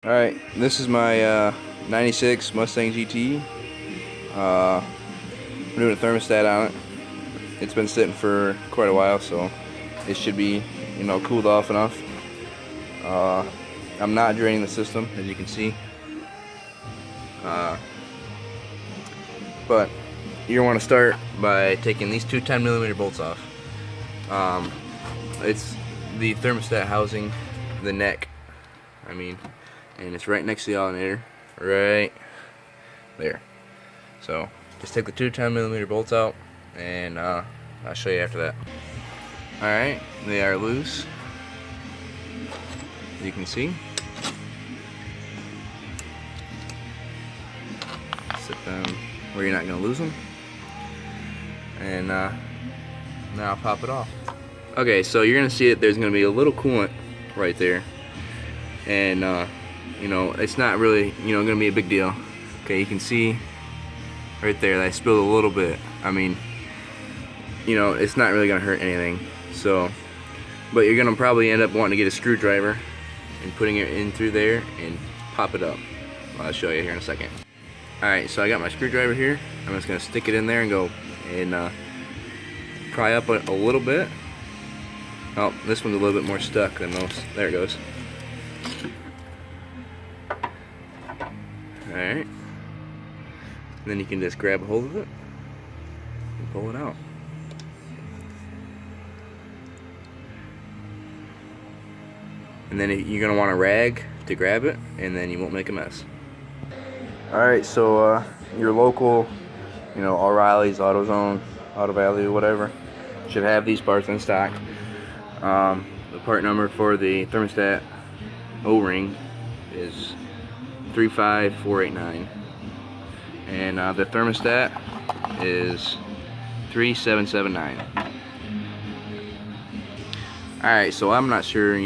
Alright, this is my 96 Mustang GT. I'm doing a thermostat on it. It's been sitting for quite a while, so it should be, cooled off enough. I'm not draining the system, as you can see. But you're going to want to start by taking these two 10mm bolts off. It's the thermostat housing, the neck, and it's right next to the alternator, right there. So just take the two 10mm bolts out, and I'll show you after that. Alright, they are loose, as you can see. Set them where you're not going to lose them, and now I'll pop it off. Okay, so you're going to see that there's going to be a little coolant right there, and it's not really going to be a big deal. Okay, you can see right there that I spilled a little bit. It's not really going to hurt anything. So, but you're going to probably end up wanting to get a screwdriver and putting it in through there and pop it up. I'll show you here in a second. Alright, so I got my screwdriver here. I'm just going to stick it in there and go and pry up a little bit. Oh, this one's a little bit more stuck than most. There it goes. Alright. Then you can just grab a hold of it and pull it out. And then you're going to want a rag to grab it, and then you won't make a mess. Alright, so your local, O'Reilly's, AutoZone, Auto Value, whatever, should have these parts in stock. The part number for the thermostat O-ring is 35489, and the thermostat is 3779. Alright, so I'm not sure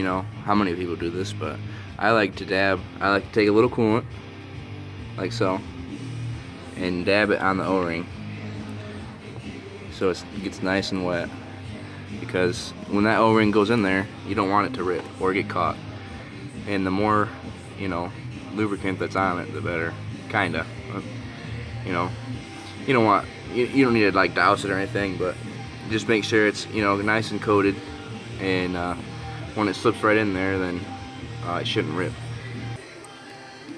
how many people do this, but I like to take a little coolant like so and dab it on the O-ring so it gets nice and wet, because when that O-ring goes in there, you don't want it to rip or get caught, and the more lubricant that's on it, the better, kinda. You don't need to like douse it or anything, but just make sure it's nice and coated, and when it slips right in there, then it shouldn't rip.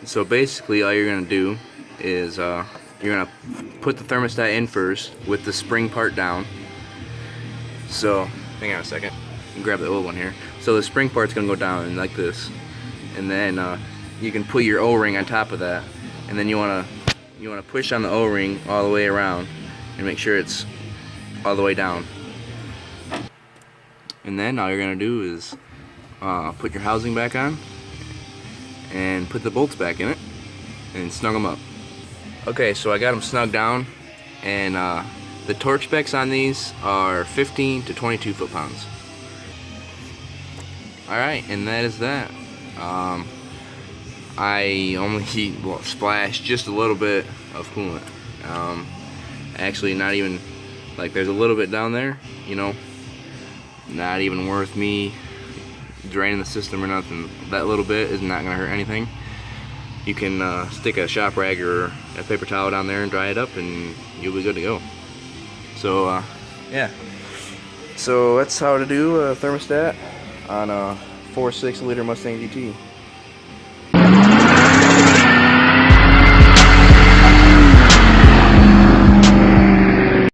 So basically all you're gonna do is you're gonna put the thermostat in first with the spring part down. So hang on a second, grab the old one here. So the spring part's gonna go down like this, and then you can put your O-ring on top of that, and then you wanna push on the O-ring all the way around and make sure it's all the way down. And then all you're gonna do is put your housing back on and put the bolts back in it and snug them up. Okay, so I got them snug down, and the torque specs on these are 15 to 22 foot-pounds. Alright, and that is that. I only splashed just a little bit of coolant. Actually, not even, there's a little bit down there, not even worth me draining the system or nothing. That little bit is not going to hurt anything. You can stick a shop rag or a paper towel down there and dry it up, and you'll be good to go. So yeah, so that's how to do a thermostat on a 4.6 liter Mustang GT.